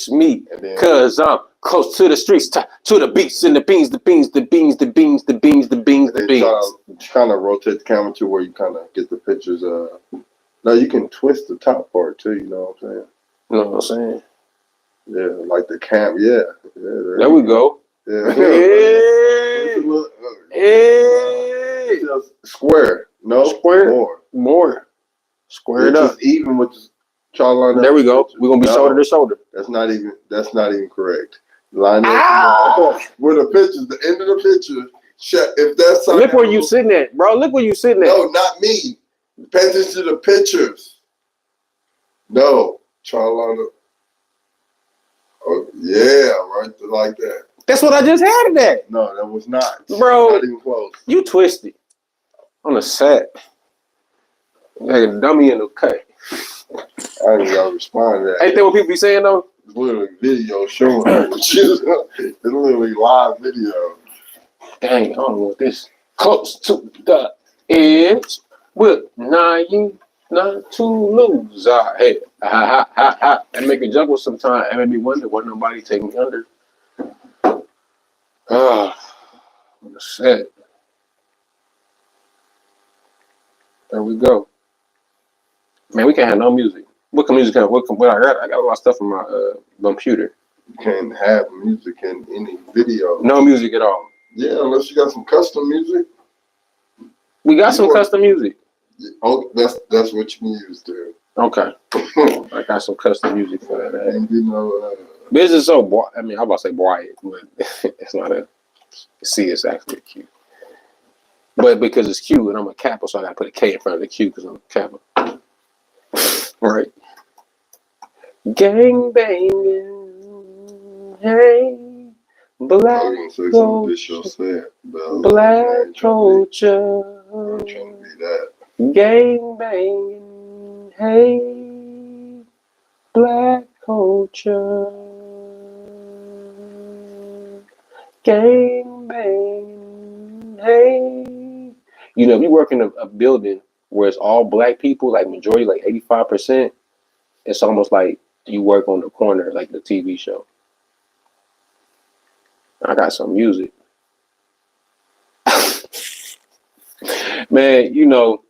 me, cause I'm close to the streets, to the beats and the beans. Kind of rotate the camera to where you kind of get the pictures. Now you can twist the top part too. You know what I'm saying? You know what I'm saying? Yeah, like the cam. Yeah. There we go. Yeah. Hey. Square. No. Square. More. Square it up. Just even with the line. There we go. We're gonna be shoulder to shoulder. That's not even correct. Line up. Where the pictures, the end of the picture. If that's look where you sitting at, bro. Look where you sitting at. No, not me. Pay attention to the pictures. No, Charlotte. Oh yeah, right like that. That's what I just had it at. No, that was not, bro. Not even close. You twisted on the set. Like a dummy in the cut. I didn't gotta respond to that. Ain't that what people be saying though? It's literally video showing. It's literally live video. Dang, I don't know what this. Close to the edge with 9 to lose. Hey, I make a juggle sometimes. I made me wonder what nobody take me under. On the set. There we go. Man, we can't have no music. What can music have? What I got a lot of stuff on my computer. You can't have music in any video. No music at all. Yeah, unless you got some custom music. We got some custom music. Oh, that's what you can use there. Okay. I got some custom music for that. And you know, business so I mean, I'm about to say quiet, but it's not a C. It's actually cute. But because it's Q and I'm a Kappa, so I got to put a K in front of the Q because I'm a Kappa. Right. Gang banging, hey, black culture, black culture. I'm trying to be that. Gang banging, hey, black culture. Gang banging, hey. You know, if you work in a building where it's all black people, like majority, like 85%, it's almost like you work on the corner, like the TV show. I got some music. Man, you know,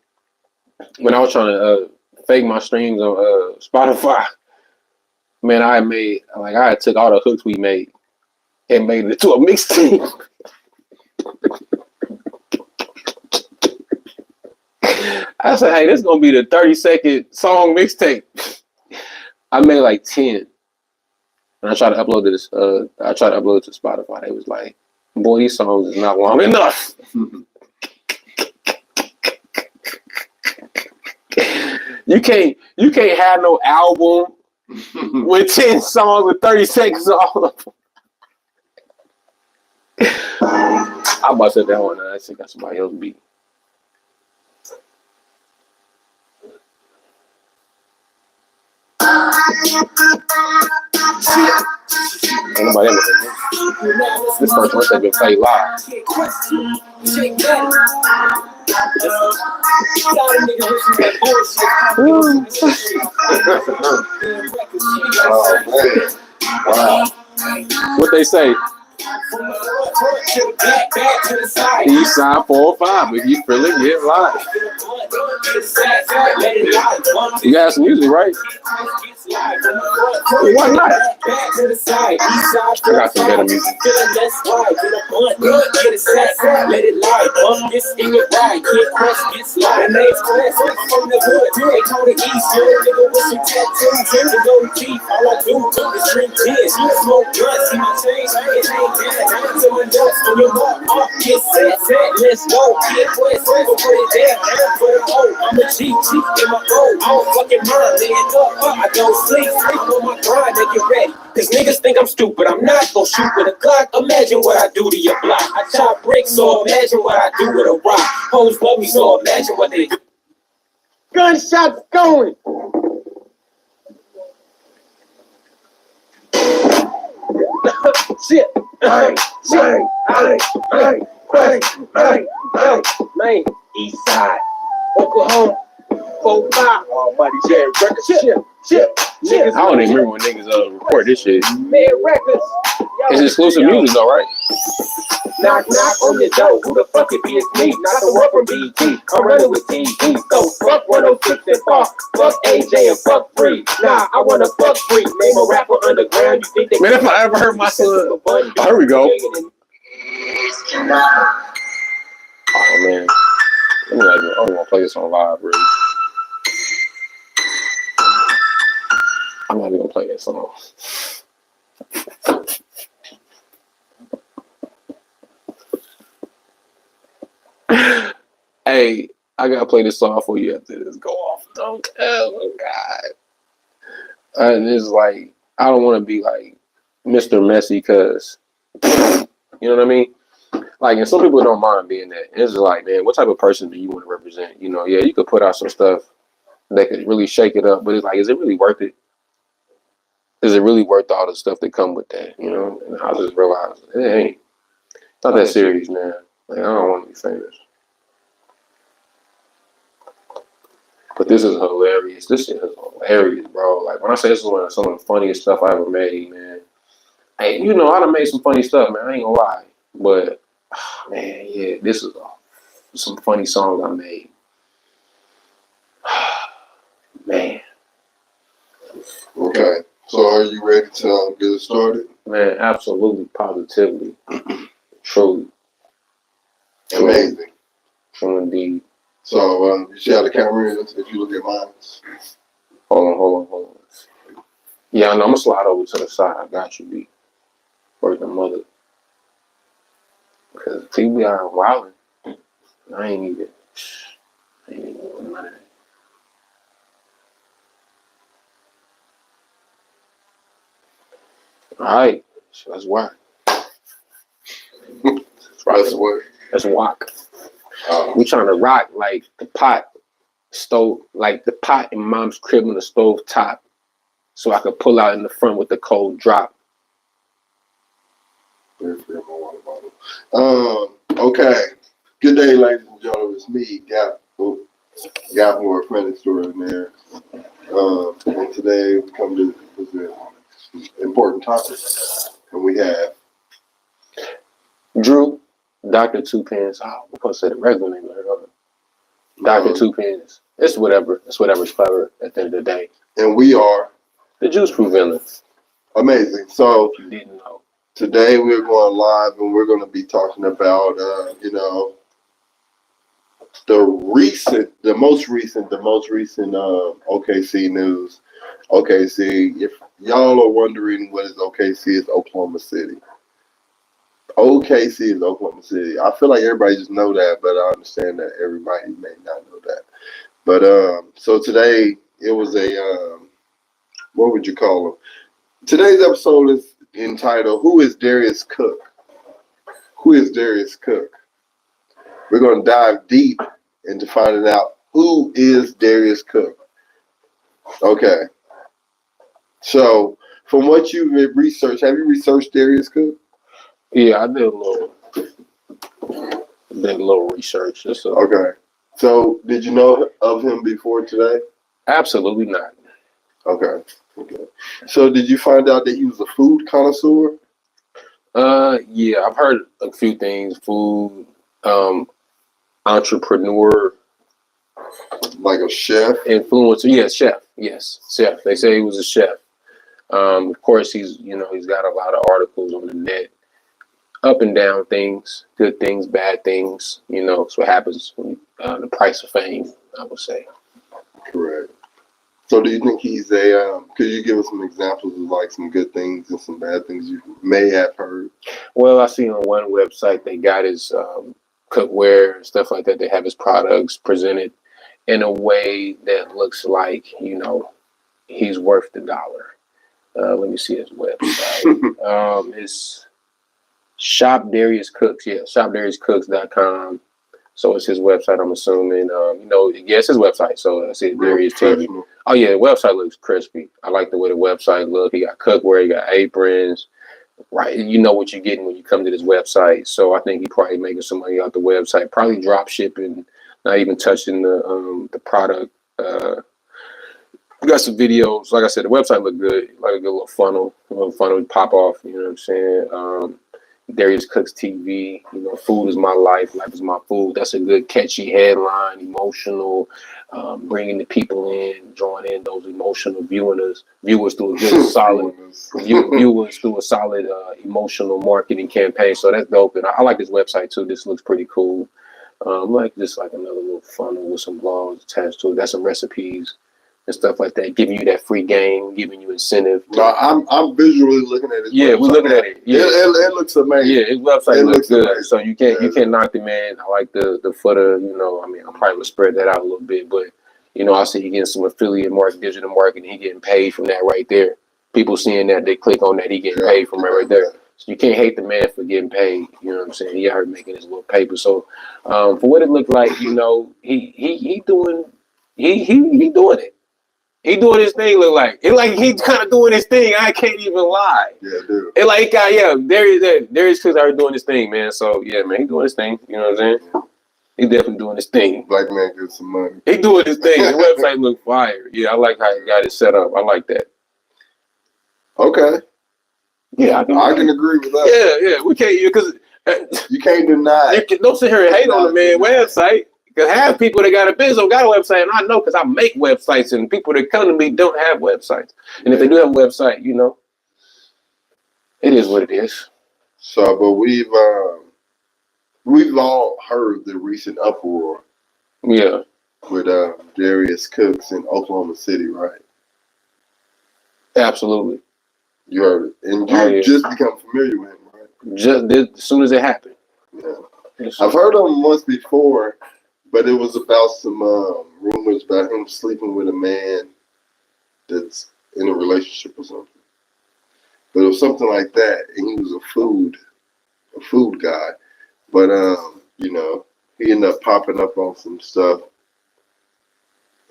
when I was trying to fake my streams on Spotify, man, I took all the hooks we made and made it into a mixtape. I said, hey, this is gonna be the 30-second song mixtape. I made like 10. And I tried to upload this, I tried to upload it to Spotify. They was like, boy, these songs is not long enough. You can't have no album with 10 songs with 30 seconds all of them. I about to set that one and I think got somebody else beat. Nobody ever this first one has been played live. Oh man! Wow. What they say? East side 405. If you feel it, get live. You got some music, right? Why not? I got some better music. Let's go, kid, put it down, I'm a cheap in my phone. I don't fucking mind, man. I don't sleep on my grind to get ready. Cause niggas think I'm stupid, I'm not gonna shoot with a Glock. Imagine what I do to your block. I chop bricks, so imagine what I do with a rock. Hoes love me, so imagine what they do. Gunshots going. Shit. Bang, bang, bang, bang, bang, bang, bang, bang. East side, Oklahoma, 4-5. Oh, buddy, Jerry, shit. Niggas I don't even remember when niggas record this shit. Man records. It's exclusive music though, right? Knock, knock on your door. Who the fuck it be? It's me. Not the one from BT. I'm running with TE. So fuck 106 and fuck AJ and fuck Free. Nah, I wanna fuck Free. Name a rapper underground. You think they Man, if I ever heard my son. Oh, here we go. Oh man. I don't want to play this on live, really. I'm not even gonna play that song. Hey, I gotta play this song for you after this go off. Don't tell, oh God. And it's like I don't want to be like Mr. Messy, because you know what I mean. Like, and some people don't mind being that. It's just like, man, what type of person do you want to represent? You know, yeah, you could put out some stuff that could really shake it up, but it's like, is it really worth it? Is it really worth all the stuff that come with that? You know, and I just realized it ain't not that serious, man. Like, I don't want to be famous. But this is hilarious. This shit is hilarious, bro. Like, when I say this is one of some of the funniest stuff I ever made, man. Hey, you know, I done made some funny stuff, man. I ain't gonna lie. But, man, yeah, this is some funny songs I made. Man. Okay. So are you ready to get it started? Man, absolutely, positively. Truly. Amazing. True indeed. So you see how the camera is if you look at mine? Hold on. Yeah, I know. I'm gonna slide over to the side. I got you, B. Where's the mother? Because TV are wilding. I ain't even doing none of that. All right, so that's why. That's what. That's walk. We trying to rock like the pot stove, like the pot in mom's crib on the stove top, so I could pull out in the front with the cold drop. Okay. Good day, ladies and gentlemen. It's me, Gap. Gap more friendly story in there. And today we come to present an important topic, and we have Drew, Dr. Two Pence. Oh, we're supposed to say the regular name. Dr. Two Pence. It's whatever. It's whatever's clever at the end of the day. and we are The Juice Crew villains. amazing. So If you didn't know. today we're going live, and we're going to be talking about the most recent OKC news. OKC. If y'all are wondering what is OKC, it's Oklahoma City. OKC is Oklahoma City. I feel like everybody just know that, but I understand that everybody may not know that. But so today it was a what would you call him? Today's episode is entitled "Who is Darius Cook?" Who is Darius Cook? We're going to dive deep into finding out who is Darius Cook. Okay. So from what you've researched, have you researched Darius Cook? Yeah, I did a little research. Okay. So did you know of him before today? Absolutely not. Okay. So did you find out that he was a food connoisseur? Yeah, I've heard a few things. Food, entrepreneur, Like a chef? influencer. Yeah, chef. Yes, chef. They say he was a chef. Of course, he's got a lot of articles on the net, up and down things, good things, bad things. You know, it's what happens when the price of fame, I would say. Correct. So do you think he's could you give us some examples of like some good things and some bad things you may have heard? Well, I see on one website they got his cookware and stuff like that. They have his products presented in a way that looks like, he's worth the dollar. Let me see his website. It's Shop Darius Cooks. Yeah, shopdariuscooks.com. So it's his website, I'm assuming. It's his website. So I see Darius TV. Oh, yeah, the website looks crispy. I like the way the website looks. He got cookware, he got aprons. Right, you know what you're getting when you come to this website. So I think he probably making some money off the website. Probably drop shipping, not even touching the product We got some videos. Like I said, the website looked good. Like a good little funnel pop off. You know what I'm saying? Darius Cooks TV. You know, food is my life. Life is my food. That's a good catchy headline. Emotional, bringing the people in, drawing in those emotional viewers through a good solid viewers through a solid emotional marketing campaign. So that's dope. And I like this website too. This looks pretty cool. Like just like another little funnel with some blogs attached to it. That's some recipes and stuff like that, giving you that free game, giving you incentive. No, I'm visually looking at it. Yeah, we're looking at it. Yeah, it looks amazing. Yeah, his website looks good. Amazing. So you can't knock the man. I like the footer. You know, I mean, I'm probably gonna spread that out a little bit, but you know, I see he getting some affiliate marketing, digital marketing. He getting paid from that right there. People seeing that, they click on that. He getting paid from right there. So you can't hate the man for getting paid. You know what I'm saying? He out here making his little paper. So for what it looked like, you know, he doing it. He doing his thing. Look like it, like he kind of doing his thing. I can't even lie. Yeah, dude. It like Darius Cooks already doing his thing, man. So yeah, man, he doing his thing. You know what I'm saying? He definitely doing his thing. Black man gets some money. He doing his thing. The website look fire. Yeah, I like how he got it set up. I like that. Okay. Yeah, I can agree with that. Yeah. We can't because you can't deny. Don't sit here and hate on the man website. Because half people that got a business don't got a website, and I know because I make websites, and people that come to me don't have websites. And if they do have a website, you know, it is what it is. So, but we've all heard the recent uproar. Yeah. With Darius Cooks in Oklahoma City, right? Absolutely. You heard it, and you just become familiar with him, right? Just as soon as it happened. Yeah. I've heard of him once before. But it was about some rumors about him sleeping with a man that's in a relationship or something. But it was something like that, and he was a food guy. But you know, he ended up popping up on some stuff,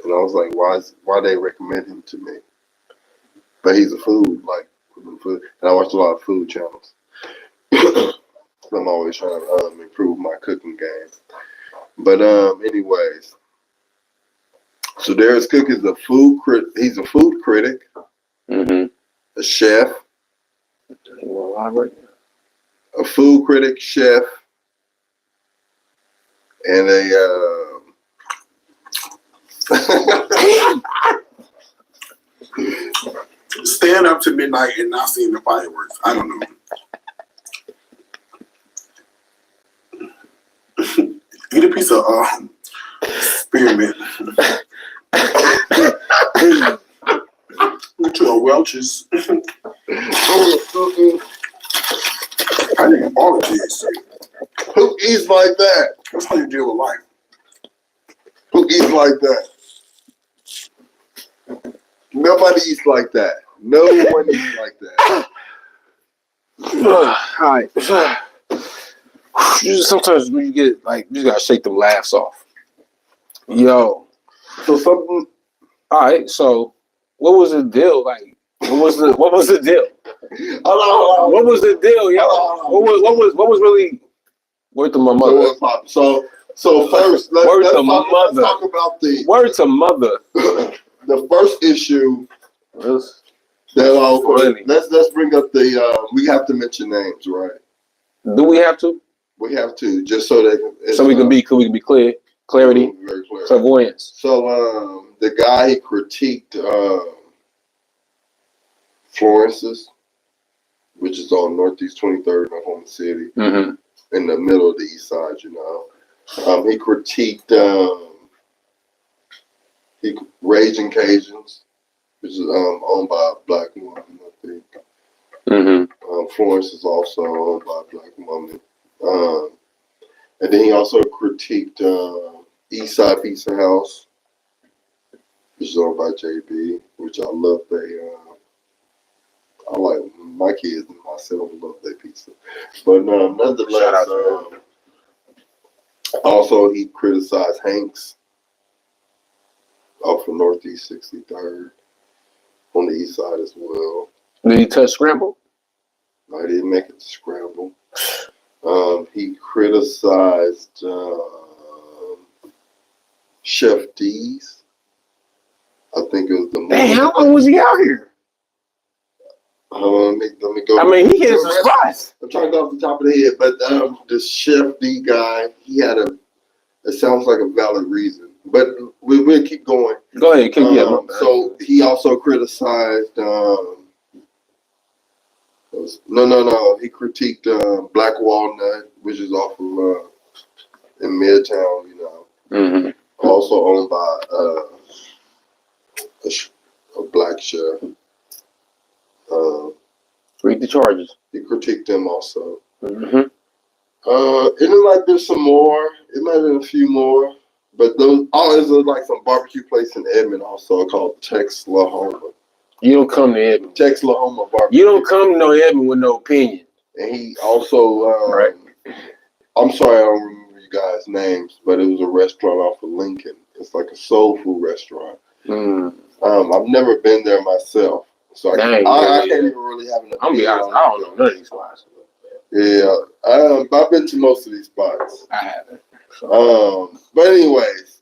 and I was like, why they recommend him to me? But he's a food, and I watch a lot of food channels. I'm always trying to improve my cooking game. But anyways, so Darius Cook is a food critic. He's a food critic, a chef, a food critic, chef, and a staying up to midnight and not seeing the fireworks. I don't know. Eat a piece of spearmint. To a Welch's. I think all the kids. Who eats like that? That's how you deal with life. Who eats like that? Nobody eats like that. No one eats like that. All right. Sometimes when you get like, you just gotta shake them laughs off. Yo. So something. All right. So, what was the deal? Like, what was the deal? What was the deal, yo? What was really word to my mother? So first, let's talk about the word to mother. The first issue. Let's bring up the. We have to mention names, right? Do we have to? We have to, just so that so we can be clear, clarity, very clear. clairvoyance. So the guy he critiqued Florence's, which is on Northeast 23rd in Oklahoma City, in the middle of the East Side, you know. He critiqued Raging Cajuns, which is owned by a black woman, I think. Florence is also owned by a black woman. And then he also critiqued Eastside Pizza House, which is owned by JB, which I love. I like my kids and myself love their pizza. But nonetheless, also he criticized Hanks off of Northeast 63rd on the East Side as well. Did he touch Scramble? I didn't make it to Scramble. He criticized Chef D's I think it was the Damn, how long was he out here? Let me go. I mean, he hit some spots. I'm trying to go off the top of the head, but the Chef D guy, he had it sounds like a valid reason. But we'll keep going. Go ahead, so he also criticized, he critiqued Black Walnut, which is off of in Midtown, you know. Mm-hmm. Also owned by a black chef. Read the charges. He critiqued them also. Mm-hmm. It looked like there's some more. It might have been a few more. But those there's like some barbecue place in Edmond also called Texlahoma. You don't come to Edmond. Texlahoma barbecue. You don't come to no Edmond with no opinion. And he also right. I'm sorry I don't remember you guys' names, but it was a restaurant off of Lincoln. It's like a soul food restaurant. Mm. I've never been there myself. So I can't even really have an opinion. I'm be honest, I don't know none of these spots. Yeah, I've been to most of these spots. I haven't. So. But anyways,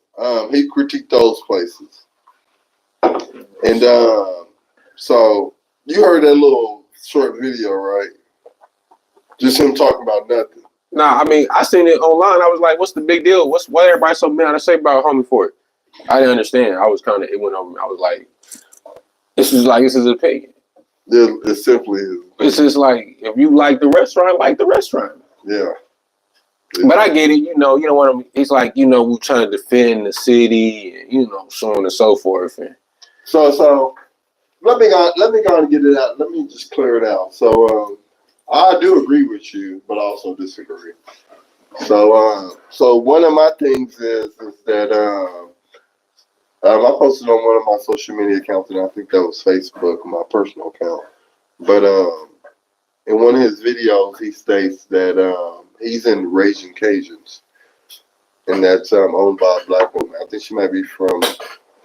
he critiqued those places, and so you heard that little short video, right? Just him talking about nothing. Nah, I mean, I seen it online. I was like, "What's the big deal? Why everybody so mad to say about homie for it?" I didn't understand. I was it went over me. I was like, "This is his opinion." It simply is. It's just like if you like the restaurant, like the restaurant. Yeah. But I get it. You know what I mean. It's like we're trying to defend the city, and so on and so forth. And so let me go and get it out. Let me just clear it out. So I do agree with you, but I also disagree. So one of my things is that I posted on one of my social media accounts, and I think that was Facebook, my personal account. But in one of his videos, he states that he's in Raging Cajuns, and that's owned by a black woman. I think she might be from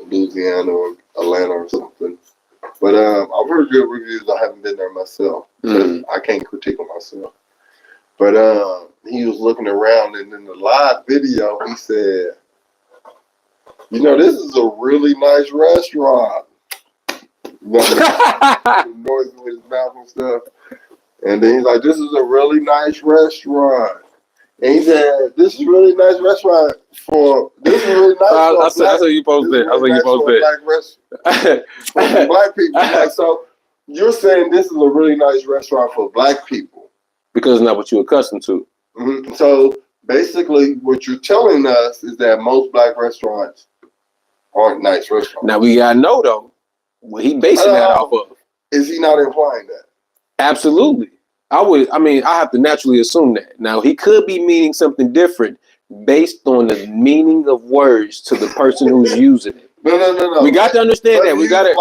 Louisiana or Atlanta or something. But I've heard good reviews. I haven't been there myself. I can't critique them myself. But he was looking around, and in the live video, he said, this is a really nice restaurant. Noise with his mouth and stuff. And then he's like, this is a really nice restaurant. And he said, this is a really nice restaurant this is really nice I saw you posted it. For black people. Like, so you're saying this is a really nice restaurant for black people. Because it's not what you're accustomed to. Mm-hmm. So basically what you're telling us is that most black restaurants aren't nice restaurants. Now we gotta know though, what he basing that off of. Is he not implying that? Absolutely. I have to naturally assume that. Now, he could be meaning something different based on the meaning of words to the person who's using it. No. We got to understand that. We got to.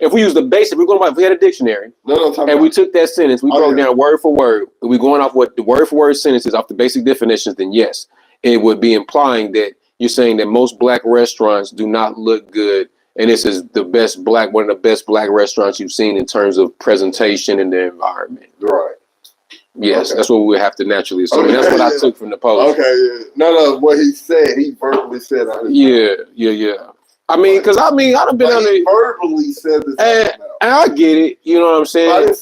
If we use the basic, if we had a dictionary, we took that sentence, we broke down word for word. We're going off what the word for word sentences off the basic definitions. Then yes, it would be implying that you're saying that most black restaurants do not look good. And this is one of the best black restaurants you've seen in terms of presentation and the environment. Right. Yes, that's what we would have to naturally assume. Okay, that's what I took from the post. Okay, yeah. No, what he said, he verbally said. Yeah. I mean, because I done been on the verbally said this. And I get it. You know what I'm saying? I didn't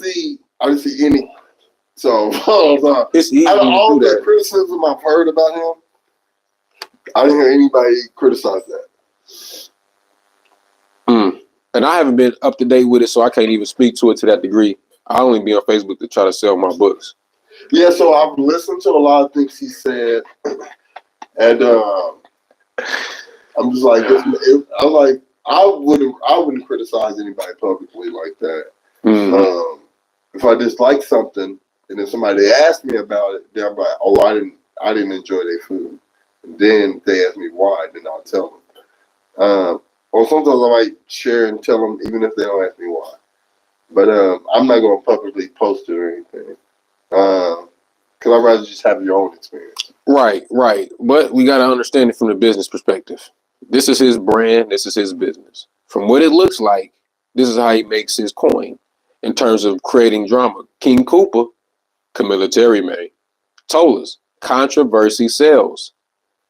see any. So it's easy. Out of all the criticism I've heard about him, I didn't hear anybody criticize that. And I haven't been up to date with it, so I can't even speak to it to that degree. I only be on Facebook to try to sell my books. Yeah, so I've listened to a lot of things he said, and I'm just like, I wouldn't criticize anybody publicly like that. Mm-hmm. If I dislike something, and then somebody asked me about it, then I'm like, oh, I didn't enjoy their food. And then they ask me why, then I'll tell them. Or sometimes I might share and tell them, even if they don't ask me why. But I'm not going to publicly post it or anything. Because I'd rather just have your own experience. Right. But we got to understand it from the business perspective. This is his brand. This is his business. From what it looks like, this is how he makes his coin in terms of creating drama. King Cooper, Camilla Terry May, told us controversy sells.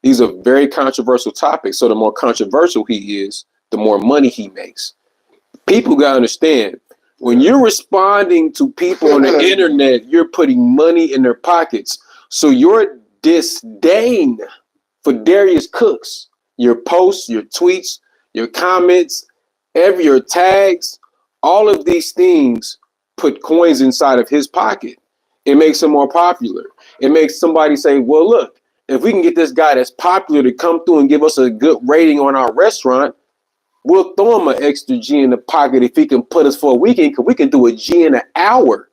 These are very controversial topics. So the more controversial he is, the more money he makes. People gotta understand, when you're responding to people on the internet, you're putting money in their pockets. So your disdain for Darius Cooks, your posts, your tweets, your comments, your tags, all of these things put coins inside of his pocket. It makes him more popular. It makes somebody say, well, look, if we can get this guy that's popular to come through and give us a good rating on our restaurant, we'll throw him an extra G in the pocket if he can put us for a weekend, because we can do a G in an hour.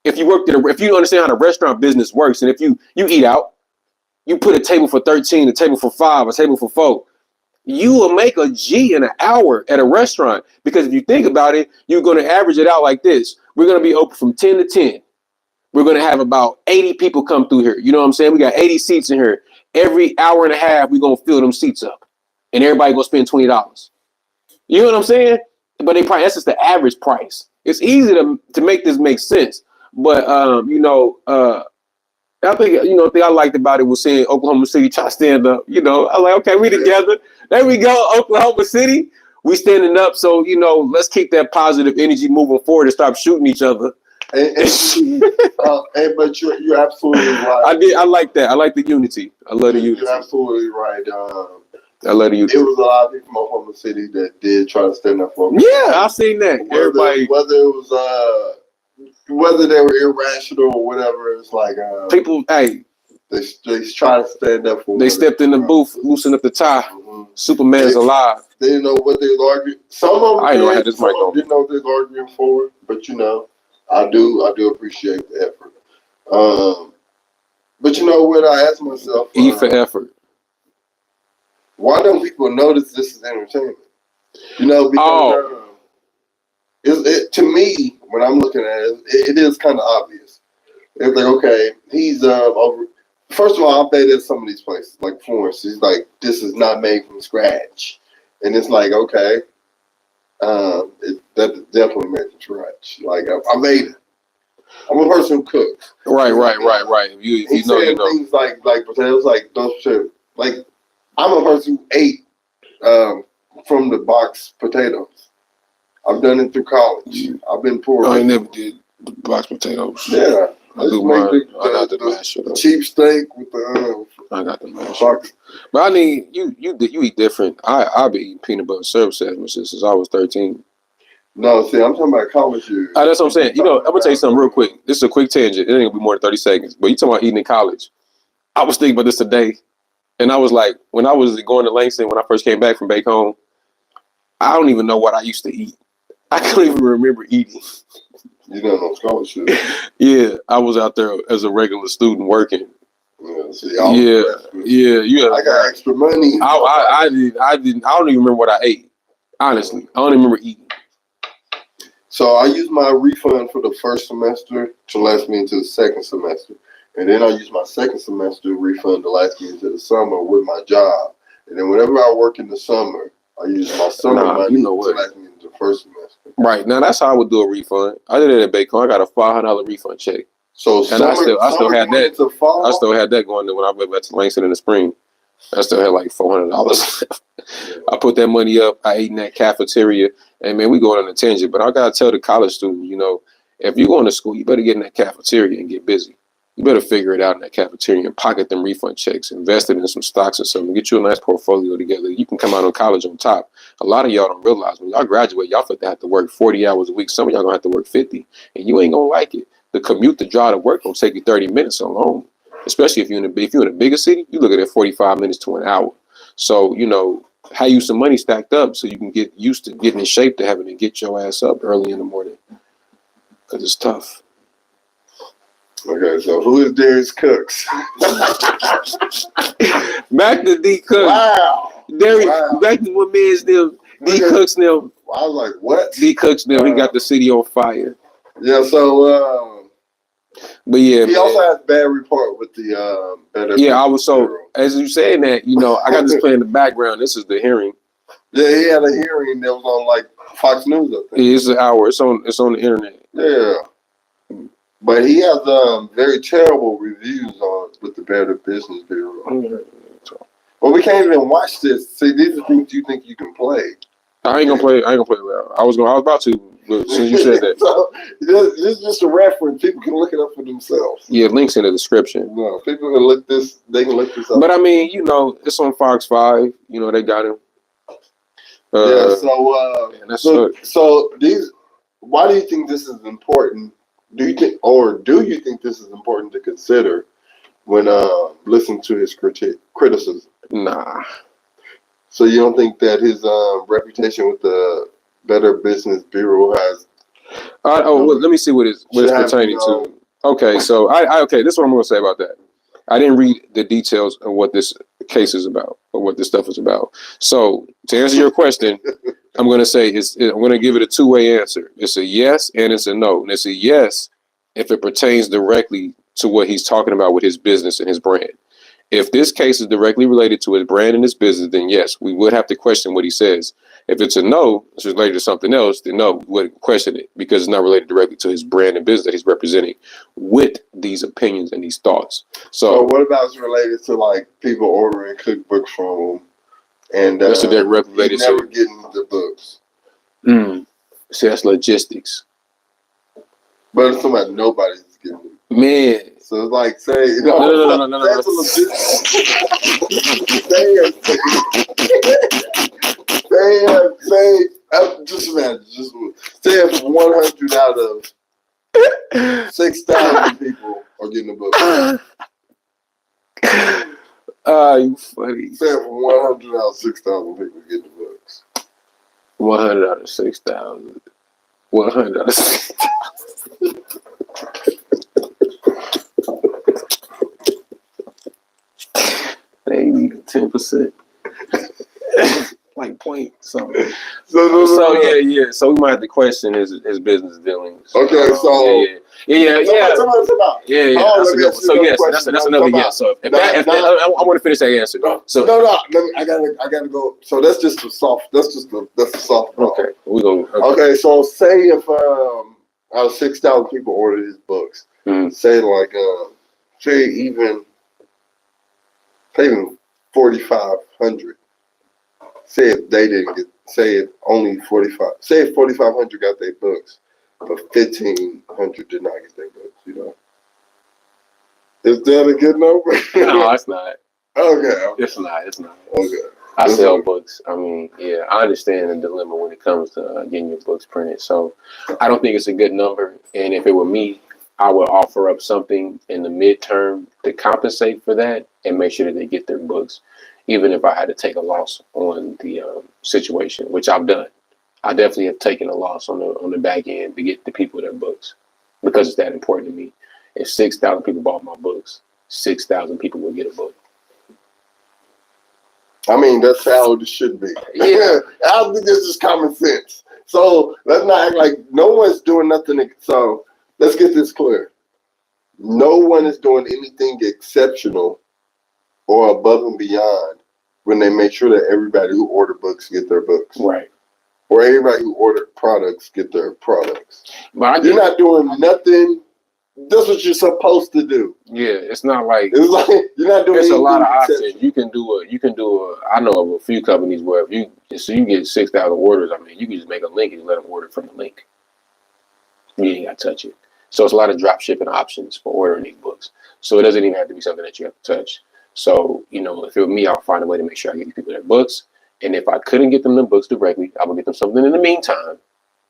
If you if you understand how the restaurant business works, and if you eat out, you put a table for 13, a table for 5, a table for 4, you will make a G in an hour at a restaurant. Because if you think about it, you're going to average it out like this. We're going to be open from 10 to 10. We're going to have about 80 people come through here. You know what I'm saying? We got 80 seats in here. Every hour and a half, we're going to fill them seats up. And everybody going to spend $20. You know what I'm saying? But that's just the average price. It's easy to make this make sense. But, I think, the thing I liked about it was seeing Oklahoma City try to stand up. I was like, okay, we together. There we go, Oklahoma City. We standing up. So, let's keep that positive energy moving forward and stop shooting each other. But you're absolutely right. I like that. I like the unity. I love the unity. You're absolutely right. I love the unity. It was a lot of people from Oklahoma City that did try to stand up for me. Yeah, I've seen that. Everybody, whether it was whether they were irrational or whatever, it's like people. Hey, they try to stand up for. They stepped in the booth, loosened up the tie. Mm-hmm. Superman is alive. They didn't know what they were arguing. Some of them I know I had this mic on. Didn't know what they were arguing for, but I do appreciate the effort. But what I asked myself? E for effort. Why don't people notice this is entertainment? Because to me, when I'm looking at it, it is kind of obvious. It's like, okay, he's over. First of all, I bet at some of these places, like Florence, he's like, this is not made from scratch, and it's like, okay, that definitely made from scratch. Like I made it. I'm a person who cooks. Right. If you know. Things like potatoes, like those shit. Like I'm a person who ate from the box potatoes. I've done it through college. I've been poor. I never did box potatoes. Yeah. I got the mashed. Cheap steak with the. I got the mashed. But I mean, you eat different. I've been eating peanut butter syrup sandwiches since I was 13. No, see, I'm talking about college years. That's what I'm saying. I'm gonna tell you something real quick. This is a quick tangent. It ain't gonna be more than 30 seconds. But you talking about eating in college? I was thinking about this today, and I was like, when I was going to Langston when I first came back from back home, I don't even know what I used to eat. I couldn't even remember eating. You don't know scholarship. Yeah, I was out there as a regular student working. Yeah, see, yeah. I got extra money. I didn't. I don't even remember what I ate. Honestly, I don't even remember eating. So I used my refund for the first semester to last me into the second semester, and then I used my second semester refund to last me into the summer with my job. And then whenever I work in the summer, I use my summer money to last me into the first semester. Right now, that's how I would do a refund. I did it at Bacon. I got a $500 refund check. So and I still had that. I still had that going when I went back to Langston in the spring. I still had like $400 left. I put that money up. I ate in that cafeteria, and man, we going on a tangent. But I gotta tell the college students, if you're going to school, you better get in that cafeteria and get busy. You better figure it out in that cafeteria and pocket them refund checks, invest it in some stocks or something, get you a nice portfolio together. You can come out of college on top. A lot of y'all don't realize when y'all graduate, y'all have to work 40 hours a week. Some of y'all gonna have to work 50, and you ain't gonna like it. The commute, the drive to work, gonna take you 30 minutes alone. Especially if you're in a bigger city, you look at it 45 minutes to an hour. So have you some money stacked up so you can get used to getting in shape to having to get your ass up early in the morning, because it's tough. Okay, so who is Darius Cooks? Back to D Cooks. Wow. Darius, back to what man's them. D Cooks now. I was like, what? D Cooks now. He got the city on fire. Yeah. So. But yeah, he also has a bad report with the better. Yeah, I was as you saying that, I got this playing in the background. This is the hearing. Yeah, he had a hearing that was on like Fox News, I think. Yeah, it's an hour. It's on the internet. Yeah. But he has very terrible reviews with the Better Business Bureau. But we can't even watch this. See, these are things you think you can play. I ain't gonna play. I ain't gonna play well. I was about to, but since you said that, So this is just a reference. People can look it up for themselves. yeah, links in the description. No, people can look this. They can look this up. But I mean, it's on Fox 5. They got him. Yeah. So these. Why do you think this is important? Do you think this is important to consider when listening to his criticism? Nah. So you don't think that his reputation with the Better Business Bureau has? Well, let me see what it's pertaining to. Okay, so okay, this is what I'm going to say about that. I didn't read the details of what this case is about or what this stuff is about. So to answer your question, I'm going to say I'm going to give it a two-way answer. It's a yes and it's a no. And it's a yes if it pertains directly to what he's talking about with his business and his brand. If this case is directly related to his brand and his business, then yes, we would have to question what he says. If it's a no, it's related to something else, then no, we wouldn't question it because it's not related directly to his brand and business that he's representing with these opinions and these thoughts. So what about it's related to like people ordering cookbooks from him and that's what they're related never to. Getting the books? See, that's logistics. But it's somebody nobody's getting them. Man. So it's like say No. That's a logistics. Just imagine. Say if 100 out of 6,000 people are getting the book. You funny. Say if 100 out of 6,000 people get the books. 100 out of 6,000. 100 out of 6,000. Maybe 10%. Like point something. So yeah. So we might have to question his business dealings. Okay, so yeah. Yeah. Oh, So yes, that's another yes. So if I want to finish that answer. So I gotta go. So that's just the soft. That's the soft. Okay, we go. Okay, so say if out of 6,000 people ordered his books, say like say even 4,500. Say if they didn't get. Say if only 45. Say if 4,500 got their books, but 1,500 did not get their books. Is that a good number? No, it's not. Okay. It's not. Okay. I sell books. I mean, yeah, I understand the dilemma when it comes to getting your books printed. So I don't think it's a good number. And if it were me, I would offer up something in the midterm to compensate for that and make sure that they get their books, even if I had to take a loss on the situation, which I've done. I definitely have taken a loss on the back end to get the people their books because it's that important to me. If 6,000 people bought my books, 6,000 people will get a book. I mean, that's how it should be. Yeah. I think this is common sense. So let's not act like no one's doing nothing. So let's get this clear. No one is doing anything exceptional or above and beyond when they make sure that everybody who order books get their books. Right. Or everybody who ordered products get their products. But you're not doing nothing. That's what you're supposed to do. Yeah, it's not like you're not doing. There's a lot of options. You can do a. I know of a few companies where if you get 6,000 orders, I mean, you can just make a link and let them order from the link. You ain't got to touch it. So it's a lot of drop shipping options for ordering these books. So it doesn't even have to be something that you have to touch. So if it were me, I'll find a way to make sure I get these people their books. And if I couldn't get them the books directly, I would get them something in the meantime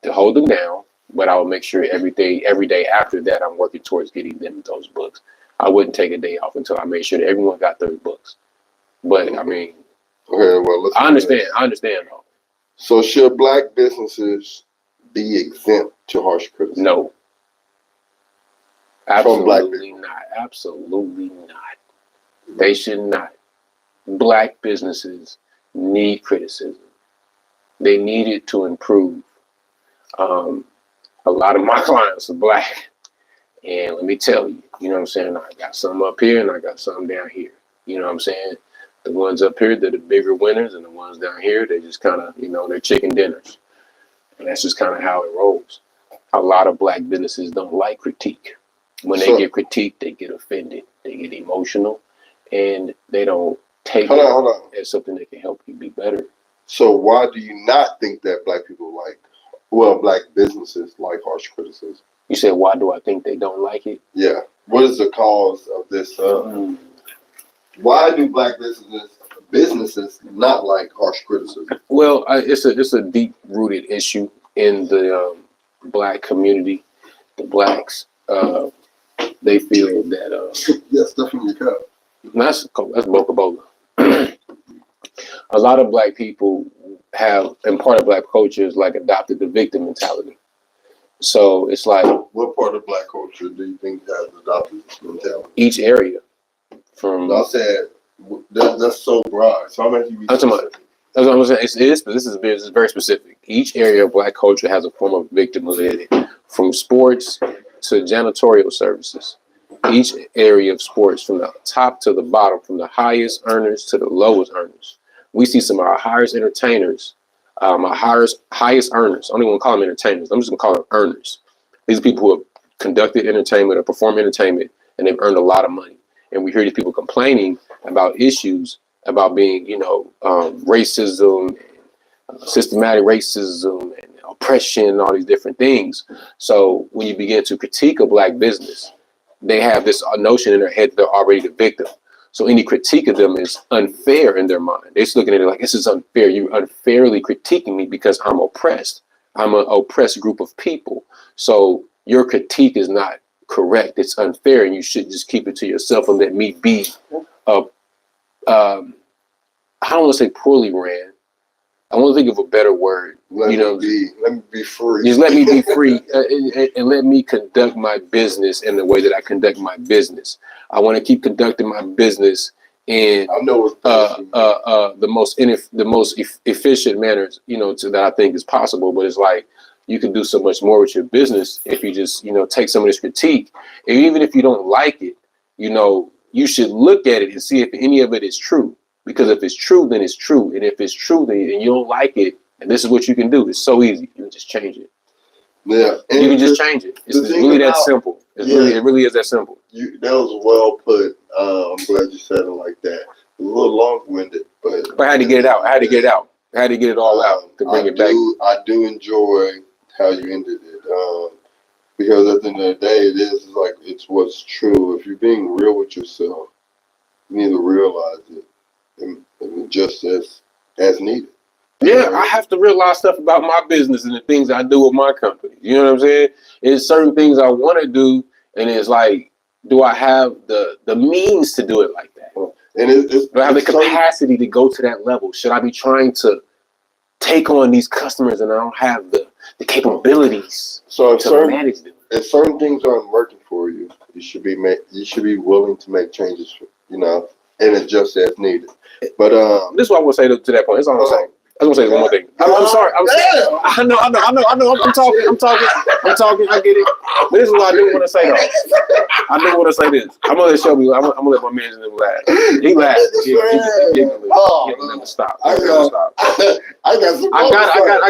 to hold them down. But I would make sure every day after that, I'm working towards getting them those books. I wouldn't take a day off until I made sure that everyone got their books. But I mean, okay, well, I understand though. So should black businesses be exempt to harsh criticism? No. Absolutely not. Absolutely not. They should not. Black businesses need criticism. They need it to improve. A lot of my clients are black. And let me tell you, you know what I'm saying? I got some up here and I got some down here. You know what I'm saying? The ones up here, they're the bigger winners, and the ones down here, they're just kind of, they're chicken dinners. And that's just kind of how it rolls. A lot of black businesses don't like critique. When they get critiqued, they get offended. They get emotional, and they don't take it as something that can help you be better. So why do you not think that black businesses like harsh criticism? You said, why do I think they don't like it? Yeah. What is the cause of this? Why do black businesses not like harsh criticism? Well, it's a deep rooted issue in the black community. The blacks, they feel that Yes, definitely your cup. that's Boca Boca. A lot of black people have, and part of black culture is like adopted the victim mentality. So it's like, What part of black culture do you think has adopted this mentality? each area from. I said that's so broad. So I'm actually. I'm talking about. That's what I'm saying. It is, but this is very specific. Each area of black culture has a form of victimhood, from sports to janitorial services. Each area of sports, from the top to the bottom, from the highest earners to the lowest earners. We see some of our highest entertainers, our highest earners. I don't even want to call them entertainers. I'm just going to call them earners. These are people who have conducted entertainment or performed entertainment, and they've earned a lot of money. And we hear these people complaining about issues about being, racism, systematic racism, and oppression, and all these different things. So when you begin to critique a black business, they have this notion in their head that they're already the victim. So any critique of them is unfair in their mind. They're just looking at it like, this is unfair. You're unfairly critiquing me because I'm oppressed. I'm an oppressed group of people. So your critique is not correct. It's unfair, and you should just keep it to yourself and let me be I don't want to say poorly ran. I want to think of a better word. Let me be free. Just let me be free and let me conduct my business in the way that I conduct my business. I want to keep conducting my business in the most efficient manners, that I think is possible. But it's like, you can do so much more with your business if you just, take some of this critique. And even if you don't like it, you should look at it and see if any of it is true. Because if it's true, then it's true. And if it's true, then and you don't like it, and this is what you can do. It's so easy. You can just change it. Yeah. And you can just change it. It's really that simple. It really is that simple. That was well put. I'm glad you said it like that. It was a little long-winded, but I had to get it out. I had to get it all out to bring it back. I do enjoy how you ended it. Because at the end of the day, it's what's true. If you're being real with yourself, you need to realize it. And just as needed. Yeah, I have to realize stuff about my business and the things I do with my company. You know what I'm saying? It's certain things I want to do, and it's like, do I have the means to do it like that? And do I have the capacity to go to that level? Should I be trying to take on these customers and I don't have the capabilities to manage them? If certain things aren't working for you, you should be willing to make changes. And adjust as needed. But this is what I want to say to that point. That's all I'm saying. I was gonna say one more thing. I'm sorry. I know. I'm talking. I get it. But this is what I do want to say though. I do want to say this. I'm gonna let Shelby. I'm gonna let my man laugh. He laughed. He never stop. I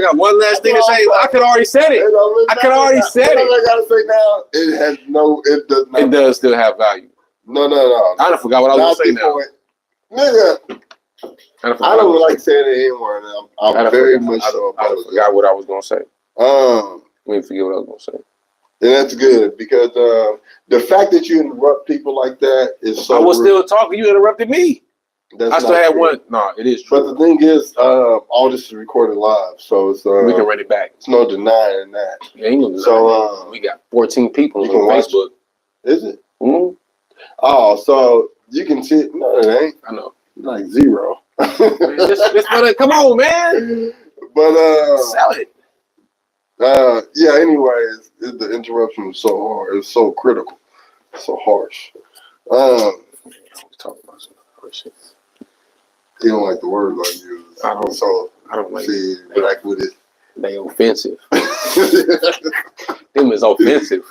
got one last thing to say. I could already said it. I gotta say now. It does not. It does still have value. No. I done forgot what I was going to say now. Nigga, I don't like saying it anymore. I'm very much so. I forgot what I was going to say. Let me forget what I was going to say. And that's good because the fact that you interrupt people like that is so. I was still talking. You interrupted me. I still had one. No, it is true. But the thing is, all this is recorded live, so it's we can run it back. It's no denying that. Yeah, ain't no denying. So we got 14 people on Facebook. Is it? Mm-hmm. Oh, so you can see it. No, it ain't. I know. Like 0. Come on, man. But sell it. Yeah. Anyways, the interruption was so hard. It's so critical. So harsh. Talk about some harsh shit. You don't like the words I use. I don't. So I don't like. See, black with it. They offensive. Them is offensive.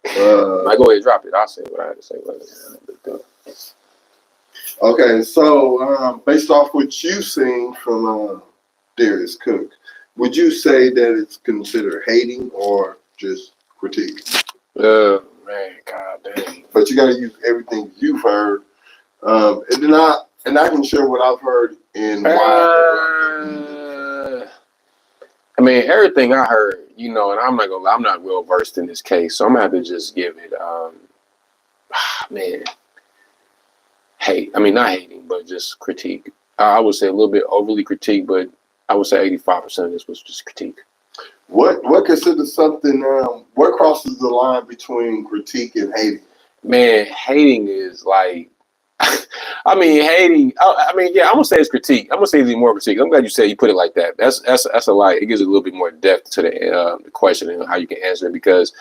I go ahead and drop it. I'll say what I had to say later. Okay, so based off what you've seen from Darius Cook, would you say that it's considered hating or just critique? Man, god dang. But you got to use everything you've heard. And then And I can share what I've heard and why. I mean, everything I heard, you know, and I'm not gonna lie, I'm not well versed in this case, so I'm gonna have to just give it, man, hate. I mean, not hating, but just critique. I would say a little bit overly critique, but I would say 85% of this was just critique. What considers something? What crosses the line between critique and hating? Man, hating is like, I mean, hating. I mean, yeah, I'm gonna say it's critique. I'm gonna say it's even more critique. I'm glad you said you put it like that. That's a lie. It gives a little bit more depth to the question and how you can answer it. Because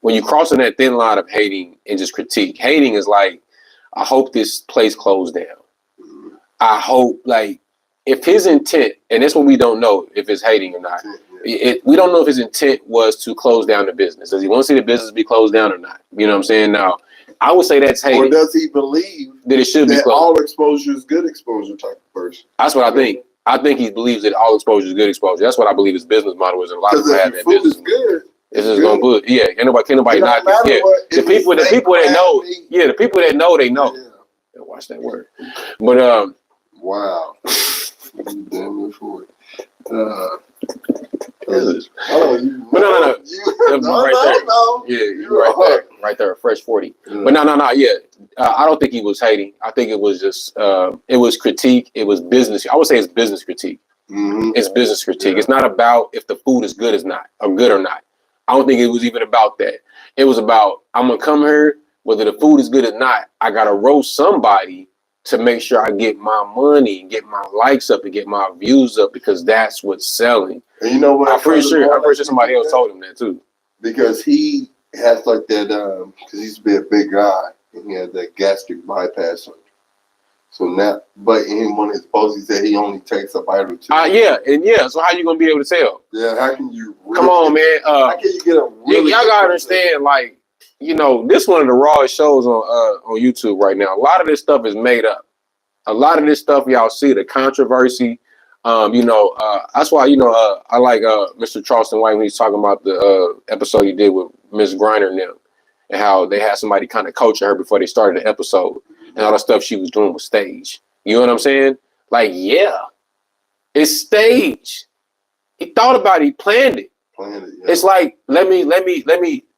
when you're crossing that thin line of hating and just critique, hating is like, I hope this place closed down. I hope, like, if his intent, and that's what we don't know if it's hating or not. We don't know if his intent was to close down the business. Does he want to see the business be closed down or not? You know what I'm saying? Now, I would say that's hating. Or does he believe that it should be closed? All exposure is good exposure type of person? That's what I think. I think he believes that all exposure is good exposure. That's what I believe his business model is. And a lot of people have that business. Good. It's just gonna put, yeah. Can't nobody knock it. Yeah. The people that know, yeah, the people that know, they know. Yeah. Watch that word. But wow. Damn it for it. No. Yeah, you're right there, a fresh 40. Yeah. But no, yeah. I don't think he was hating. I think it was just, it was critique. It was business. I would say it's business critique. Mm-hmm. It's business critique. Yeah. It's not about if the food is good or not. I don't think it was even about that. It was about, I'm gonna come here, whether the food is good or not. I gotta roast somebody to make sure I get my money, get my likes up, and get my views up, because that's what's selling. And you know what? I'm pretty sure somebody else told him that too. Because he has like that, because he used to be a big guy, and he had that gastric bypass surgery. So now, but in one of his posts, he said he only takes a bite or two. Yeah. So how you gonna be able to tell? Yeah, how can you? Really Come on, man. How can you get a? Really y'all gotta understand, like, you know, this one of the rawest shows on YouTube right now. A lot of this stuff is made up. A lot of this stuff y'all see, the controversy. That's why, I like Mr. Charleston White when he's talking about the episode he did with Miss Griner and them, and how they had somebody kind of coaching her before they started the episode, and all the stuff she was doing was stage. You know what I'm saying? Like, yeah, it's stage. He thought about it. He planned it. Yeah. It's like, let me.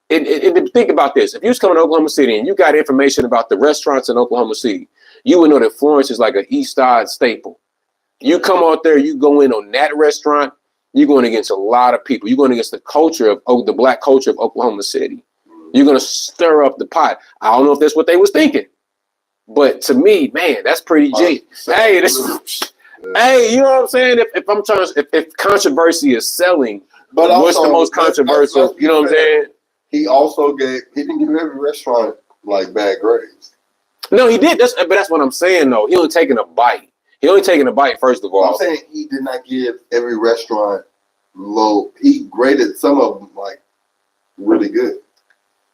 And think about this. If you was coming to Oklahoma City and you got information about the restaurants in Oklahoma City, you would know that Florence is like an East Side staple. You come out there, you go in on that restaurant, you're going against a lot of people. You're going against the culture of the black culture of Oklahoma City. You're going to stir up the pot. I don't know if that's what they was thinking, but to me, man, that's pretty G. Hey, you know what I'm saying? If controversy is selling, but what's the most controversial? You know what I'm saying? He didn't give every restaurant like bad grades. No, he did. But that's what I'm saying, though. He only taking a bite. First of all. I'm saying he did not give every restaurant low. He graded some of them like really good.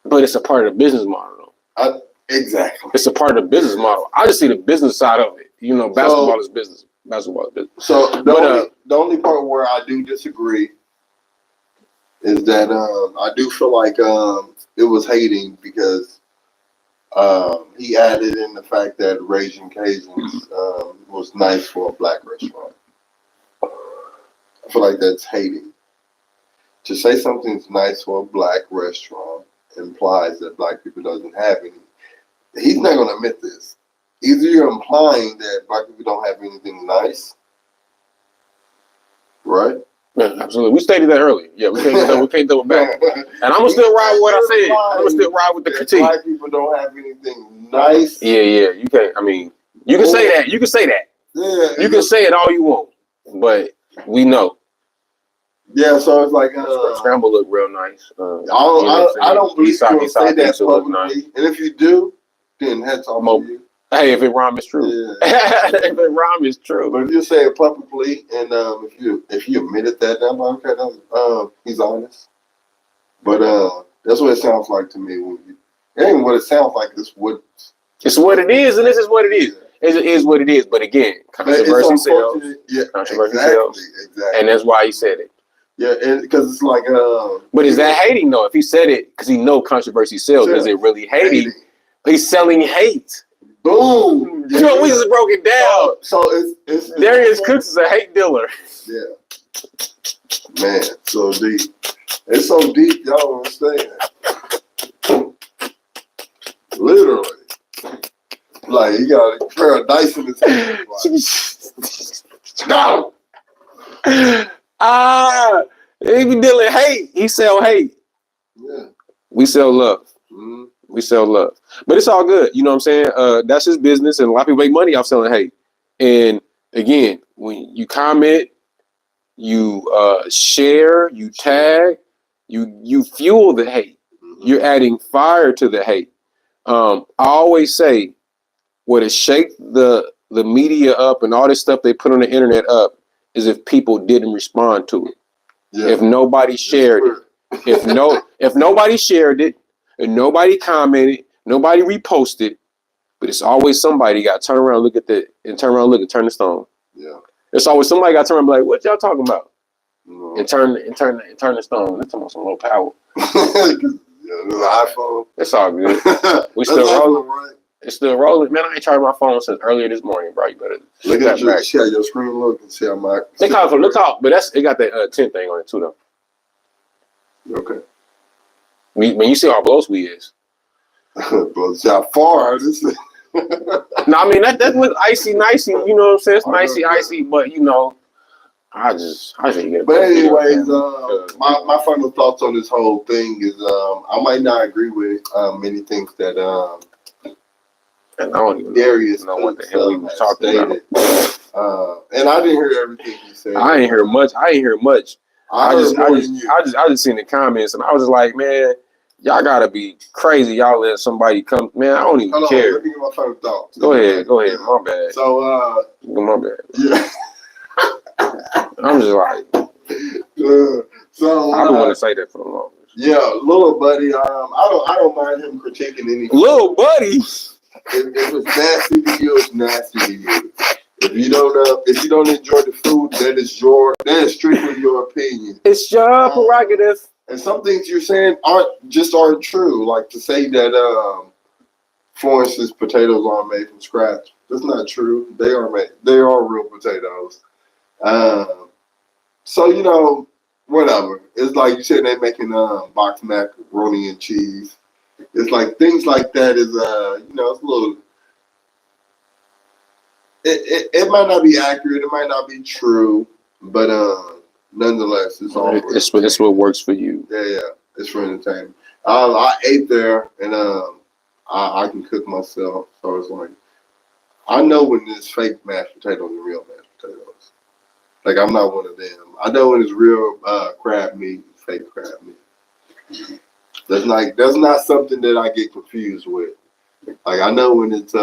But it's a part of the business model, though. Exactly. It's a part of the business model. I just see the business side of it. You know, basketball is business. Basketball is business. So the only part where I do disagree is that I do feel like it was hating because he added in the fact that Raging Cajuns was nice for a black restaurant. I feel like that's hating. To say something's nice for a black restaurant implies that black people doesn't have any. He's not going to admit this. Either you're implying that black people don't have anything nice, right? Yeah, absolutely. We stated that earlier. Yeah, we can't double back. And I'm gonna still ride with what I said. I'm gonna still ride with the critique. Black people don't have anything nice. Yeah. You can't. I mean, you can say that. You can say that. Yeah. You can say it all you want, but we know. Yeah. So it's like scramble look real nice. I don't believe you will say that publicly. Nice. And if you do, then hats off to you. Hey, if it rhyme is true. Yeah. If it rhyme is true. But if you say it publicly, and if you admitted that, I'm like, okay, he's honest. But that's what it sounds like to me. It ain't what it sounds like. It's what it is, and this is what it is. It is what it is. But again, controversy sells. Yeah, controversy sells. Exactly. And that's why he said it. Yeah, because it's like. But is that hating though? If he said it because he know controversy sells, is it really hating? He's selling hate. Boom. Joe we just broke it down. So it's Darius Cooks is a hate dealer. Yeah. Man, so deep. It's so deep, y'all don't understand. Literally. Like, he got a pair of dice in his hand. Like, no! He be dealing hate. He sell hate. Yeah. We sell love. Mm-hmm. We sell love. But it's all good. You know what I'm saying? That's his business, and a lot of people make money off selling hate. And again, when you comment, you share, you tag, you fuel the hate. Mm-hmm. You're adding fire to the hate. I always say, what has shake the media up and all this stuff they put on the internet up is if people didn't respond to it. Yeah. If nobody shared it. If nobody shared it, and nobody commented, nobody reposted, but it's always somebody got to turn around, look at turn the stone. Yeah. It's always somebody got to turn around and be like, what y'all talking about? No. And turn the stone. That's almost some low power. Yeah, there's an iPhone. It's all good. We That's still rolling. iPhone, right? It's still rolling. Man, I ain't charged my phone since earlier this morning, bro. You better look at your see how your screen look and see how my look out, but it got that tint thing on it too though. Okay. When you see how close we is. But see how far this is. No, I mean that look icy, nicey, you know what I'm saying? It's nicey, icy, but you know, I just get. But anyways, my final thoughts on this whole thing is I might not agree with many things that and I don't even Darius know what the hell he was talking about. And I didn't hear everything he said. I ain't hear much. I just seen the comments and I was just like, man, y'all gotta be crazy. Y'all let somebody come. Man, I don't even care. Let me get my final thoughts. Go ahead. My bad. So my bad. Yeah. I'm just like, so I don't want to say that for the longest. Yeah, little buddy. I don't mind him critiquing anything. Little buddy. If it's nasty to you, it's nasty to you. If you don't enjoy the food, that is strictly your opinion. It's your prerogative. And some things you're saying aren't true. Like to say that, for instance, potatoes aren't made from scratch. That's not true. They are made. They are real potatoes. So whatever. It's like you said, they're making box macaroni and cheese. It's like things like that is it's a little. It might not be accurate. It might not be true, but nonetheless, it's all. It's what works for you. Yeah. It's for entertainment. I ate there, and I can cook myself, so it's like I know when it's fake mashed potatoes and real mashed potatoes. Like I'm not one of them. I know when it's real crab meat, fake crab meat. That's not something that I get confused with. Like I know when it's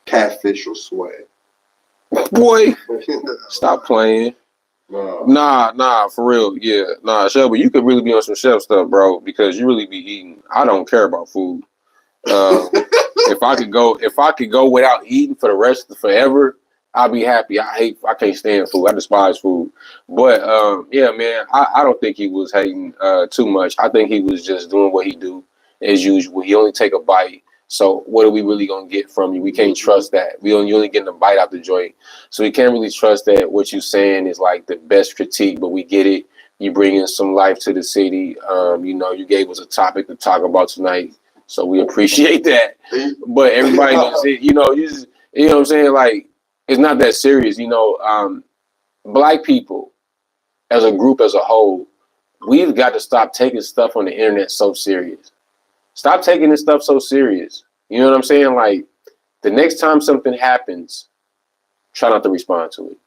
catfish or swag. Boy, stop playing. Nah, for real. Yeah, nah, Shelby, you could really be on some chef stuff, bro, because you really be eating. I don't care about food. If I could go without eating for the rest of forever, I'll be happy. I can't stand food. I despise food. But yeah, man, I don't think he was hating too much. I think he was just doing what he do as usual. He only take a bite. So what are we really gonna get from you? We can't trust that. You only getting a bite out the joint. So we can't really trust that what you're saying is like the best critique, but we get it. You bring in some life to the city. You gave us a topic to talk about tonight. So we appreciate that. But everybody knows it, you know what I'm saying? Like, it's not that serious, Black people as a group as a whole, we've got to stop taking stuff on the internet so serious. Stop taking this stuff so serious. You know what I'm saying? Like, the next time something happens, try not to respond to it.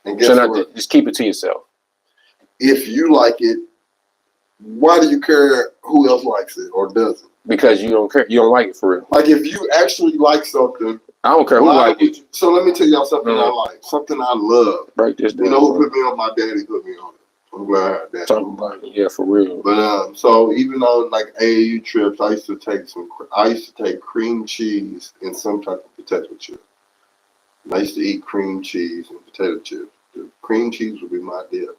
And try not to, just keep it to yourself. If you like it, why do you care who else likes it or doesn't? Because you don't care. You don't like it for real. Like, if you actually like something, I don't care who like it. So let me tell y'all something I like. Something I love. Break this down. You know who put me on? My daddy put me on it. I'm glad I had that. Talking about it. Yeah, for real. But so even on like AAU trips, I used to take cream cheese and some type of potato chip. And I used to eat cream cheese and potato chips. The cream cheese would be my deal.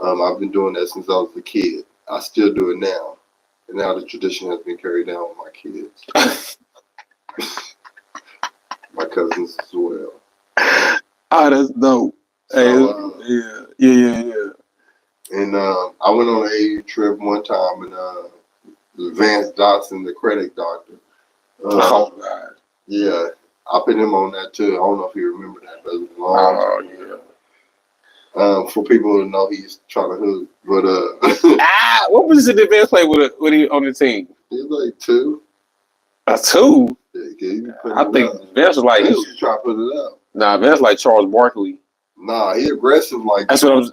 I've been doing that since I was a kid. I still do it now. And now the tradition has been carried down with my kids. My cousins as well. Oh, that's dope. Hey, So, yeah. and I went on an AU trip one time, and Vance Dotson, the credit doctor. Oh God. Yeah, I put him on that too. I don't know if you remember that, but it was a long time ago. For people to know, he's trying to hook, but what position did Vance play with he on the team? he's like 2. A 2. Yeah, I think Vance was like he was trying to put it up. Nah, Vance like Charles Barkley. Nah, he aggressive like that's what I'm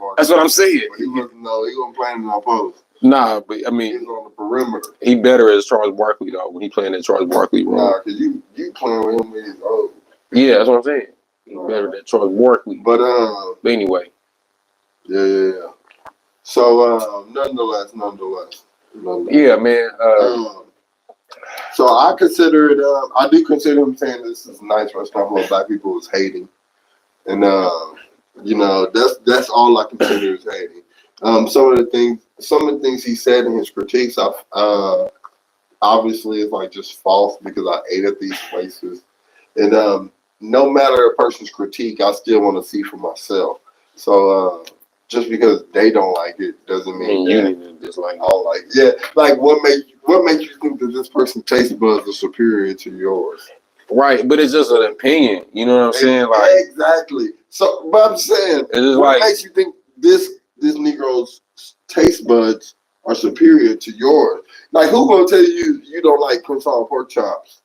saying. But he wasn't playing in our post. Nah, but I He mean, was on the perimeter. he better as Charles Barkley though when he playing that Charles Barkley role. Nah, cause you playing with him when he's old. Yeah, that's what I'm saying. He better than Charles Barkley. But anyway. Yeah. So nonetheless. Yeah, man. So I consider it. I do consider him saying this is a nice restaurant where black people was hating, and that's all I consider is hating. Some of the things he said in his critiques, obviously is like just false because I ate at these places, and no matter a person's critique, I still want to see for myself. So just because they don't like it doesn't mean you need to dislike. Oh, like yeah, like what makes you think that this person's taste buds are superior to yours? Right, but it's just an opinion. You know what I'm saying? Like exactly. So, but I'm saying, what makes you think this Negro's taste buds are superior to yours? Like, who gonna tell you you don't like Quinton pork chops?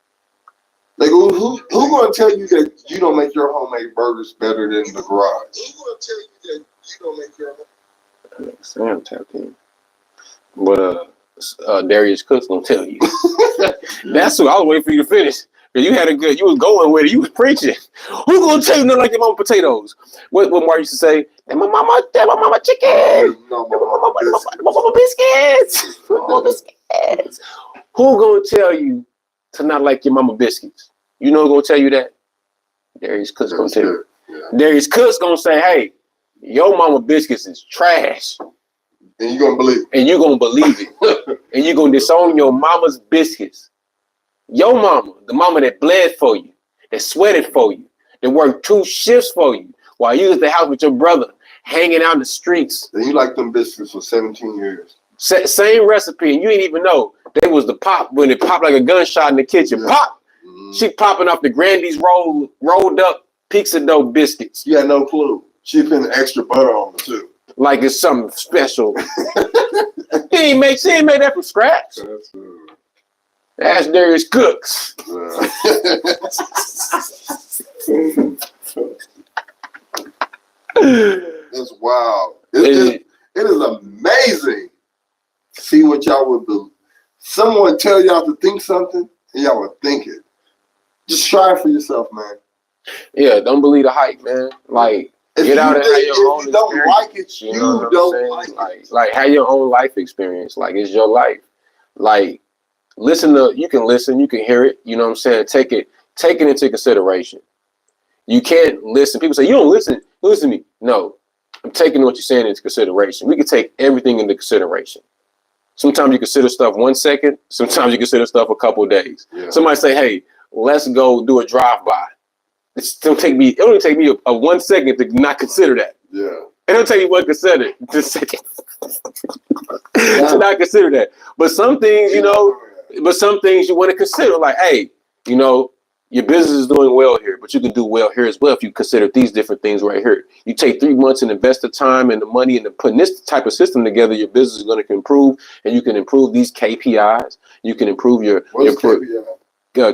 Like, who gonna tell you that you don't make your homemade burgers better than the garage? Who gonna tell you that you don't make your Sam tapped in. But Darius Cook's gonna tell you. That's what I was waiting for you to finish. Cause you was going with it, you was preaching. Who gonna tell you nothing like your mama potatoes? What Mark used to say, that my mama chicken, my mama biscuits. Biscuits. Who gonna tell you to not like your mama biscuits? You know who gonna tell you that? Darius Cook's gonna tell you. Yeah. Darius Cook's gonna say, hey, your mama biscuits is trash. And you're gonna believe it. And you're gonna believe it. And you're gonna disown your mama's biscuits. Your mama, the mama that bled for you, that sweated for you, that worked 2 shifts for you while you was at the house with your brother, hanging out in the streets. And you like them biscuits for 17 years. Same recipe, and you didn't even know. They was the pop when it popped like a gunshot in the kitchen. Yeah. Pop! Mm-hmm. She popping off the Grandy's rolled up pizza dough biscuits. You had no clue. She putting extra butter on them too. Like it's something special. She ain't make that from scratch. That's Darius Cooks. It's wild. It is amazing. See what y'all would do. Someone tell y'all to think something, and y'all would think it. Just try it for yourself, man. Yeah, don't believe the hype, man. Like, get out and have your own experience. Don't like it, you don't like it. Like, have your own life experience. Like, it's your life. Like, you can hear it. You know what I'm saying? Take it into consideration. You can't listen. People say, you don't listen. Listen to me. No, I'm taking what you're saying into consideration. We can take everything into consideration. Sometimes you consider stuff 1 second. Sometimes you consider stuff a couple of days. Yeah. Somebody say, hey, let's go do a drive-by. It only take me a 1 second to not consider that. Yeah. It don't take you one consider to not consider that. But some things, you want to consider. Like, hey, your business is doing well here, but you can do well here as well if you consider these different things right here. You take 3 months and invest the time and the money into putting this type of system together, your business is going to improve, and you can improve these KPIs. You can improve your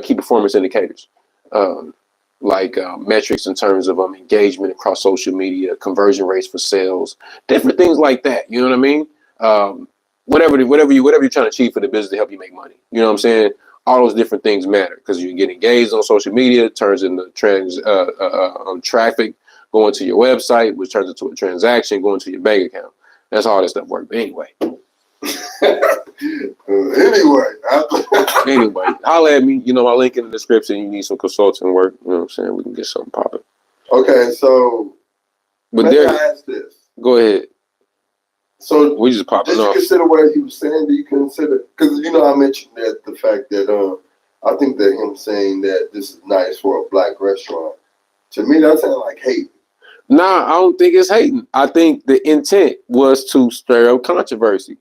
key performance indicators, metrics in terms of engagement across social media, conversion rates for sales, different things like that. You know what I mean? Whatever you're trying to achieve for the business to help you make money. You know what I'm saying? All those different things matter because you get engaged on social media, it turns into traffic going to your website, which turns into a transaction going to your bank account. That's how all this stuff works. But anyway. Anyway, holla at me. My link in the description. You need some consulting work. You know what I'm saying? We can get something popping. Okay, so I ask this. Go ahead. So we just popping off. Did you consider what he was saying? Do you consider? Because I mentioned that the fact that I think that him saying that this is nice for a black restaurant, to me, that sounds like hate. Nah, I don't think it's hating. I think the intent was to stir up controversy.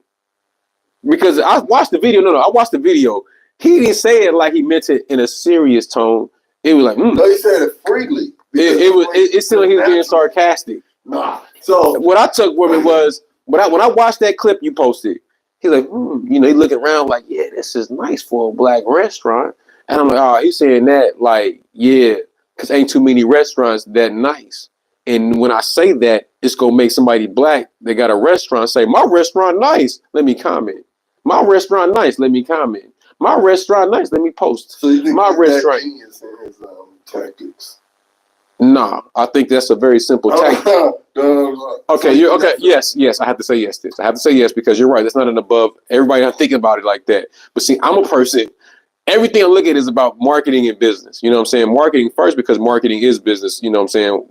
Because I watched the video. No, I watched the video. He didn't say it like he meant it in a serious tone. It was like, No, he said it freely. It seemed like he was being sarcastic. Nah. So what I took from it was when I watched that clip you posted, he's like, he looking around like, yeah, this is nice for a black restaurant. And I'm like, oh, he's saying that like, yeah, because ain't too many restaurants that nice. And when I say that, it's gonna make somebody black that got a restaurant say, my restaurant nice. Let me comment. My restaurant nice. Let me comment. My restaurant nice. Let me post. So you think my restaurant genius in his tactics? Nah, I think that's a very simple tactic. Okay, you're okay. Yes. I have to say yes. I have to say yes because you're right. That's not an above. Everybody not thinking about it like that. But see, I'm a person. Everything I look at is about marketing and business. You know what I'm saying? Marketing first because marketing is business. You know what I'm saying?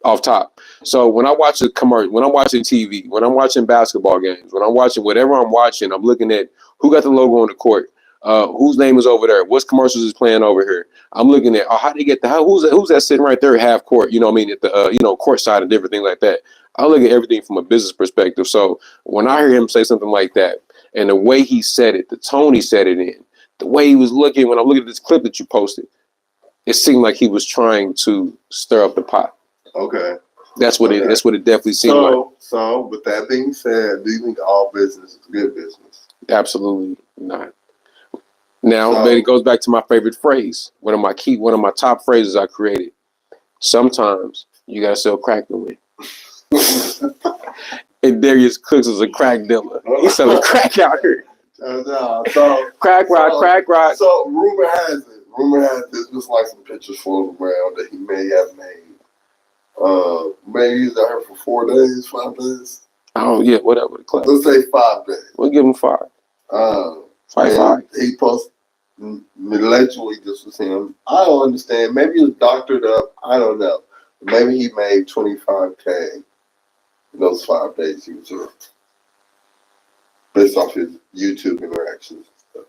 Off top. So when I watch a commercial, when I'm watching TV, when I'm watching basketball games, when I'm watching whatever I'm watching, I'm looking at who got the logo on the court, whose name is over there, what commercials is playing over here. I'm looking at how they get who's that sitting right there half court. You know what I mean? At the court side and different things like that. I look at everything from a business perspective. So when I hear him say something like that, and the way he said it, the tone he said it in, the way he was looking when I'm looking at this clip that you posted, it seemed like he was trying to stir up the pot. Okay. That's what it definitely seemed like. So with that being said, do you think all business is good business? Absolutely not. Now, but it goes back to my favorite phrase. One of my top phrases I created. Sometimes you gotta sell crack to win. And Darius Cooks is a crack dealer. He's selling crack out here. Crack rock. So rumor has this was like some pictures floating around that he may have made. Maybe he's out here for 4 days, 5 days. Oh yeah, whatever. Let's say 5 days. We'll give him 5. 5. He posted allegedly this was him. I don't understand. Maybe it's doctored up. I don't know. Maybe he made $25K in those 5 days he was here, based off his YouTube interactions and stuff.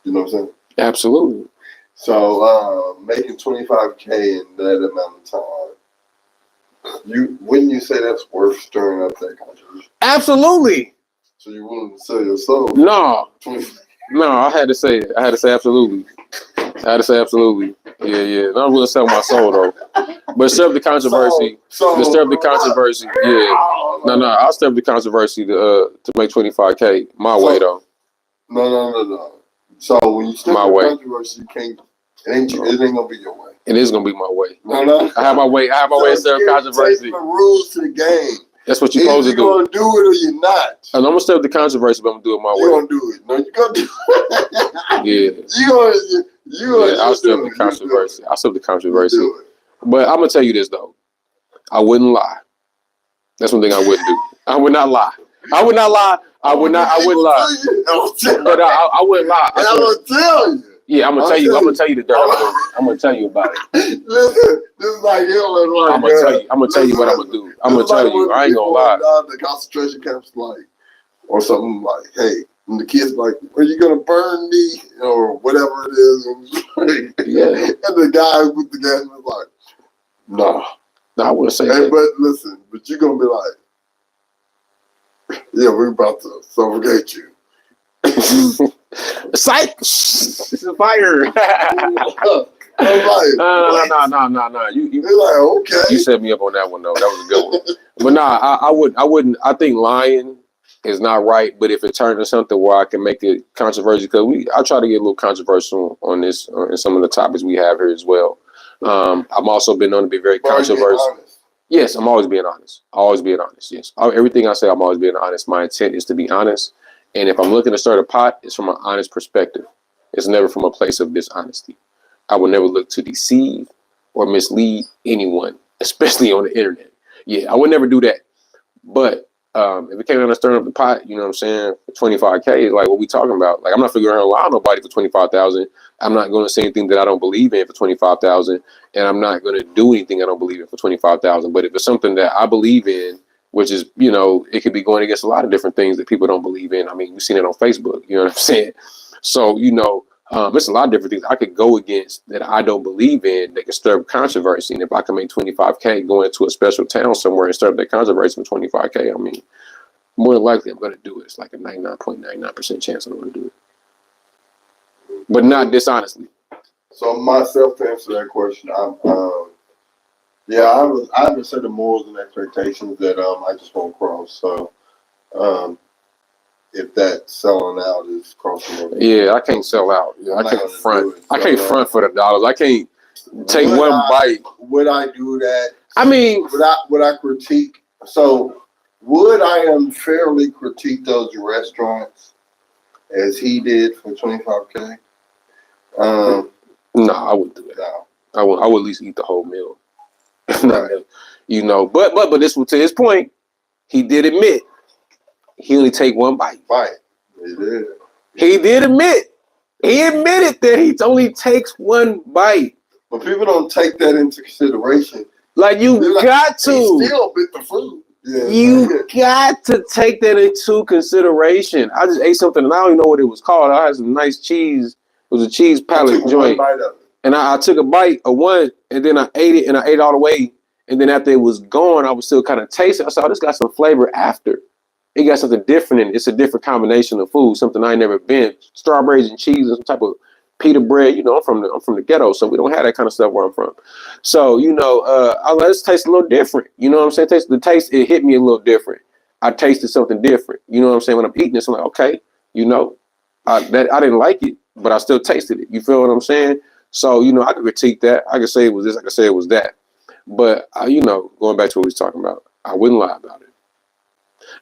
You know what I'm saying? Absolutely. So making $25K in that amount of time. Wouldn't you say that's worth stirring up that controversy? Absolutely. So you're willing to sell your soul? No, I had to say it. I had to say absolutely. Yeah. Not willing to sell my soul though. But stir up the controversy. Stir up the controversy. Yeah. No. I'll stir up the controversy to make $25K my way though. No. So when you stir up the controversy, you can't. It ain't gonna be your way. It is gonna be my way. No. I have my way. I have my way to stir up controversy. The rules to the game. That's what you're supposed to do. You're gonna do it or you're not. And I'm gonna stir up the controversy, but I'm gonna do it my way. You're gonna do it. No, you're gonna do it. Yeah. You're gonna. I'll stir up the controversy. I'll stir up the controversy. But I'm gonna tell you this though. I wouldn't lie. That's one thing I wouldn't do. I would not lie. I wouldn't lie. But I wouldn't lie. And I'm gonna tell you. Yeah, I'm gonna tell you the dirt. I'm gonna tell you about it. Listen, this is like I'm gonna tell you what I'm gonna do. I'm gonna tell you. I ain't gonna lie. The concentration camps like, or something like, hey, and the kids like, are you gonna burn me or whatever it is? And the guy with the gun was like, no, I wouldn't say that. But listen, but you're gonna be like, yeah, we're about to suffocate you. Psych! It's a fire. No. You like, okay. You set me up on that one though. That was a good one. But I wouldn't. I think lying is not right. But if it turns into something where I can make it controversial, because I try to get a little controversial on this and some of the topics we have here as well. I'm also been known to be very controversial. Yes, I'm always being honest. Yes, everything I say, I'm always being honest. My intent is to be honest. And if I'm looking to start a pot, it's from an honest perspective. It's never from a place of dishonesty. I will never look to deceive or mislead anyone, especially on the internet. Yeah, I would never do that. But if it came down to stirring up the pot, you know what I'm saying, for $25K, like what we talking about? Like I'm not figuring out to lie on nobody for $25,000. I'm not going to say anything that I don't believe in for $25,000, and I'm not going to do anything I don't believe in for $25,000. But if it's something that I believe in, which is, it could be going against a lot of different things that people don't believe in. I mean, we've seen it on Facebook, you know what I'm saying? So, It's a lot of different things I could go against that I don't believe in that could stir up controversy. And if I can make 25K going to a special town somewhere and stir up that controversy for 25K, I mean, more than likely I'm going to do it. It's like a 99.99% chance I'm going to do it, but not dishonestly. So myself to answer that question, I have a set of morals and expectations that I just won't cross. So if that selling out is crossing over, Yeah, I can't sell out. Yeah, I can't front. I can't front for the dollars. I can't take would one I, bite. Would I do that? I mean, would I critique? So would I unfairly critique those restaurants as he did for 25K? no, I wouldn't do that. No. I would at least eat the whole meal. Right. You know, but this was to his point. He did admit he only take one bite. Right. He did. He did admit. He admitted that he only takes one bite. But people don't take that into consideration. Like you got to. He still bit the food. Yeah, you got to take that into consideration. I just ate something and I don't even know what it was called. I had some nice cheese. It was a cheese palette joint. And I took a bite of one and then I ate it and I ate all the way. And then after it was gone, I was still kind of tasting. I saw this got some flavor after. It got something different in it. It's a different combination of food, something I ain't never been. Strawberries and cheese and some type of pita bread. You know, I'm from the ghetto, so we don't have that kind of stuff where I'm from. So, you know, I let it taste a little different. You know what I'm saying? The taste, it hit me a little different. I tasted something different. You know what I'm saying? When I'm eating this, I'm like, okay, you know, I didn't like it, but I still tasted it. You feel what I'm saying? So, you know, I could critique that. I could say it was this. I could say it was that. But, you know, going back to what we was talking about, I wouldn't lie about it.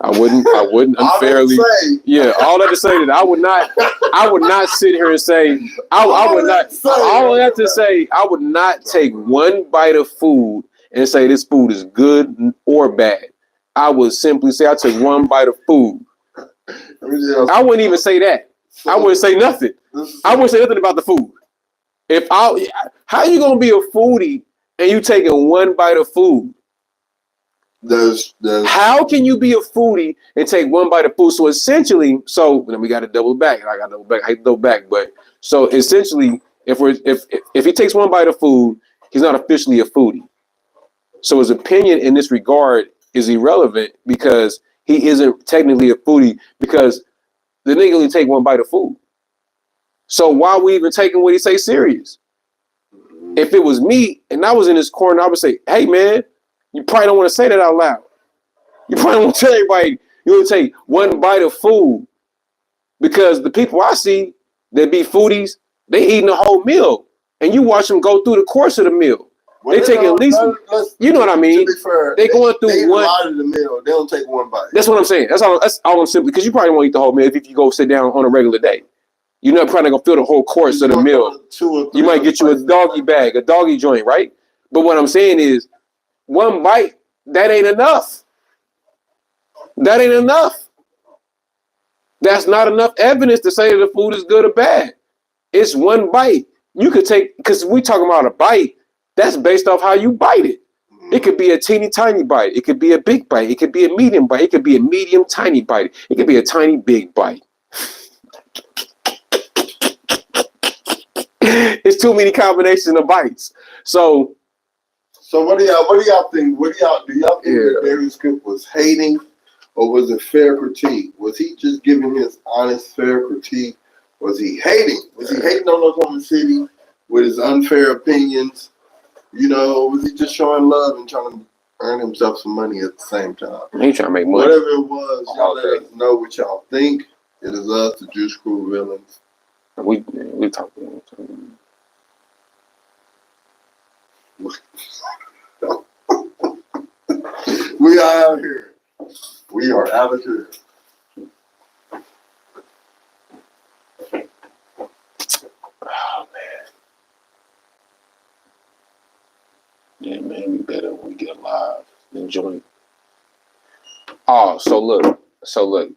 I wouldn't unfairly. Yeah, all that to say that I would not sit here and say I would not. All I have to say, I would not take one bite of food and say this food is good or bad. I would simply say I took one bite of food. I wouldn't even say that. I wouldn't say nothing. I wouldn't say nothing about the food. How you gonna be a foodie and you taking one bite of food? How can you be a foodie and take one bite of food? So essentially, we got to double back. I got to double back. I hate to double back, but so essentially, if he takes one bite of food, he's not officially a foodie. So his opinion in this regard is irrelevant because he isn't technically a foodie because the nigga only take one bite of food. So why are we even taking what he say serious? If it was me and I was in his corner, I would say, hey man, you probably don't want to say that out loud. You probably want to tell everybody you would take one bite of food because the people I see that be foodies, they eating a whole meal and you watch them go through the course of the meal. They take at least, you know what I mean? They going through one. Out of the meal. They don't take one bite. That's what I'm saying. That's all I'm simply because you probably won't eat the whole meal if you go sit down on a regular day. You're not probably gonna feel the whole course of the meal. You might get you a doggy bag, a doggy joint, right? But what I'm saying is, one bite, that ain't enough. That ain't enough. That's not enough evidence to say that the food is good or bad. It's one bite. You could take, because we talking about a bite, that's based off how you bite it. It could be a teeny tiny bite. It could be a big bite. It could be a medium bite. It could be a medium tiny bite. It could be a tiny big bite. It's too many combinations of bites. So what do y'all think? Do y'all think that Darius Cook was hating, or was it fair critique? Was he just giving his honest, fair critique? Was he hating? Was he hating on Oklahoma City with his unfair opinions? You know, was he just showing love and trying to earn himself some money at the same time? He trying to make money. Whatever it was, y'all let us know what y'all think. It is us, the Juice Crew Villains. We talking. We are out here. We are out of here. Oh man. Yeah, man, we better when we get live. Enjoy. Oh, so look.